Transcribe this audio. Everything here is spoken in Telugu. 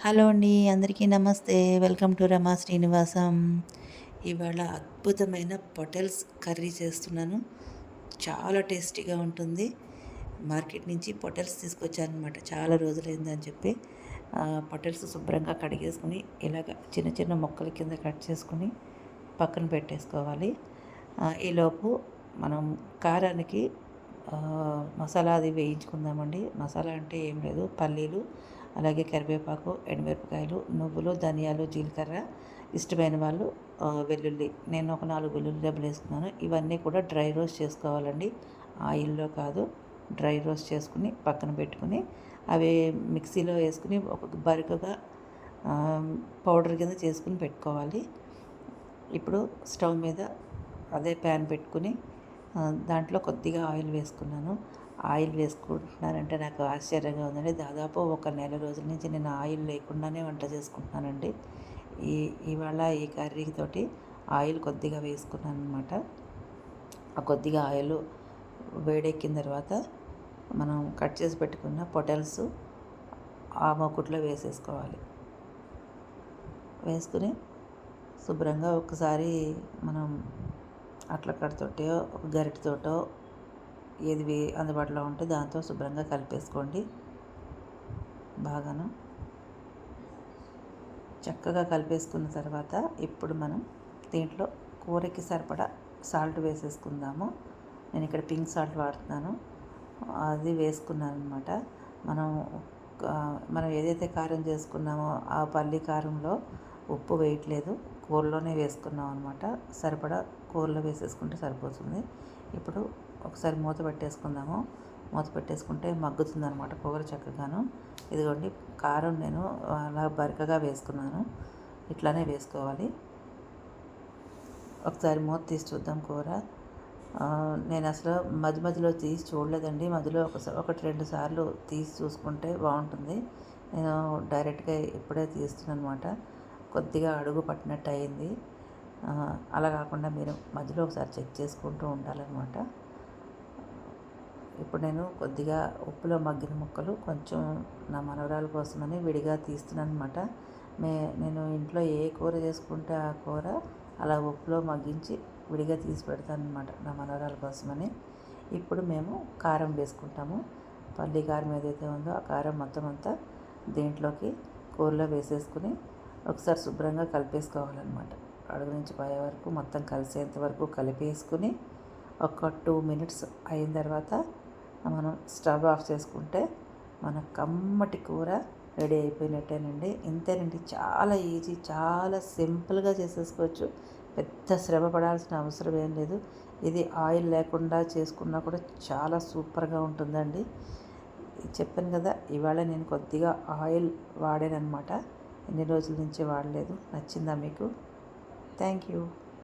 హలో అండి. అందరికీ నమస్తే. వెల్కమ్ టు రమా శ్రీనివాసం. ఇవాళ అద్భుతమైన పొటల్స్ కర్రీ చేస్తున్నాను. చాలా టేస్టీగా ఉంటుంది. మార్కెట్ నుంచి పొటల్స్ తీసుకొచ్చాననమాట. చాలా రోజులైందని చెప్పి. పొటల్స్ శుభ్రంగా కడిగేసుకొని ఇలాగ చిన్న చిన్న ముక్కల కింద కట్ చేసుకొని పక్కన పెట్టేసుకోవాలి. ఈలోపు మనం కారానికి మసాలా అది వేయించుకుందామండి. మసాలా అంటే ఏం లేదు, పల్లీలు, అలాగే కరివేపాకు, ఎండుమిరపకాయలు, నువ్వులు, ధనియాలు, జీలకర్ర, ఇష్టమైన వాళ్ళు వెల్లుల్లి. నేను ఒక 4 వెల్లుల్లి రెబ్బలు వేసుకున్నాను. ఇవన్నీ కూడా డ్రై రోస్ట్ చేసుకోవాలండి, ఆయిల్లో కాదు. డ్రై రోస్ట్ చేసుకుని పక్కన పెట్టుకుని అవి మిక్సీలో వేసుకుని ఒక బరకగా పౌడర్ కింద చేసుకుని పెట్టుకోవాలి. ఇప్పుడు స్టవ్ మీద అదే ప్యాన్ పెట్టుకుని దాంట్లో కొద్దిగా ఆయిల్ వేసుకున్నాను. ఆయిల్ వేసుకుంటున్నానంటే నాకు ఆశ్చర్యంగా ఉందండి. దాదాపు ఒక నెల రోజుల నుంచి నేను ఆయిల్ లేకుండానే వంట చేసుకుంటున్నానండి. ఇవాళ ఈ కర్రీతోటి ఆయిల్ కొద్దిగా వేసుకున్నాను అనమాట. ఆ కొద్దిగా ఆయిల్ వేడెక్కిన తర్వాత మనం కట్ చేసి పెట్టుకున్న పొటల్స్ ఆ మూకుట్లో వేసేసుకోవాలి. వేసుకుని శుభ్రంగా ఒకసారి మనం అట్ల కడతోటో ఒక గరిటెతోటో ఏది అందుబాటులో ఉంటే దాంతో శుభ్రంగా కలిపేసుకోండి. బాగాను చక్కగా కలిపేసుకున్న తర్వాత ఇప్పుడు మనం దీంట్లో కూరకి సరిపడా సాల్ట్ వేసేసుకుందాము. నేను ఇక్కడ పింక్ సాల్ట్ వాడుతున్నాను. అది వేసుకున్నాను అనమాట. మనం ఏదైతే కారం చేసుకున్నామో ఆ పల్లి కారంలో ఉప్పు వేయట్లేదు, కూరలోనే వేసుకున్నాం అనమాట. సరిపడా కూరలో వేసేసుకుంటే సరిపోతుంది. ఇప్పుడు ఒకసారి మూత పెట్టేసుకుందాము. మూత పెట్టేసుకుంటే మగ్గుతుంది అనమాట కూర చక్కగాను. ఇదిగోండి, కారం నేను అలా బరకగా వేసుకున్నాను. ఇట్లానే వేసుకోవాలి. ఒకసారి మూత తీసి చూద్దాం కూర. నేను అసలు మధ్య మధ్యలో తీసి చూడలేదండి. మధ్యలో ఒకటి రెండు సార్లు తీసి చూసుకుంటే బాగుంటుంది. నేను డైరెక్ట్గా ఇప్పుడే తీస్తున్నాను అనమాట. కొద్దిగా అడుగు పట్టినట్టు అయింది. అలా కాకుండా మీరు మధ్యలో ఒకసారి చెక్ చేసుకుంటూ ఉండాలన్నమాట. ఇప్పుడు నేను కొద్దిగా ఉప్పులో మగ్గిన ముక్కలు కొంచెం నా మనవరాల కోసమని విడిగా తీస్తున్నాను అనమాట. నేను ఇంట్లో ఏ కూర చేసుకుంటే ఆ కూర అలా ఉప్పులో మగ్గించి విడిగా తీసి పెడతాను అనమాట నా మనవరాల కోసమని. ఇప్పుడు మేము కారం వేసుకుంటాము. పల్లి కారం ఏదైతే ఉందో ఆ కారం మొత్తం అంతా దీంట్లోకి కూరలో వేసేసుకుని ఒకసారి శుభ్రంగా కలిపేసుకోవాలన్నమాట. అడుగు నుంచి పై వరకు మొత్తం కలిసేంత వరకు కలిపేసుకుని ఒక 2 మినిట్స్ అయిన తర్వాత మనం స్టవ్ ఆఫ్ చేసుకుంటే మన కమ్మటి కూర రెడీ అయిపోయినట్టేనండి. ఇంతేనండి, చాలా ఈజీ, చాలా సింపుల్గా చేసేసుకోవచ్చు. పెద్ద శ్రమ పడాల్సిన అవసరం ఏం లేదు. ఇది ఆయిల్ లేకుండా చేసుకున్నా కూడా చాలా సూపర్గా ఉంటుందండి. చెప్పాను కదా, ఇవాళ నేను కొద్దిగా ఆయిల్ వాడానన్నమాట. ఎన్ని రోజుల నుంచి వాడలేదు. నచ్చిందా మీకు? Thank you.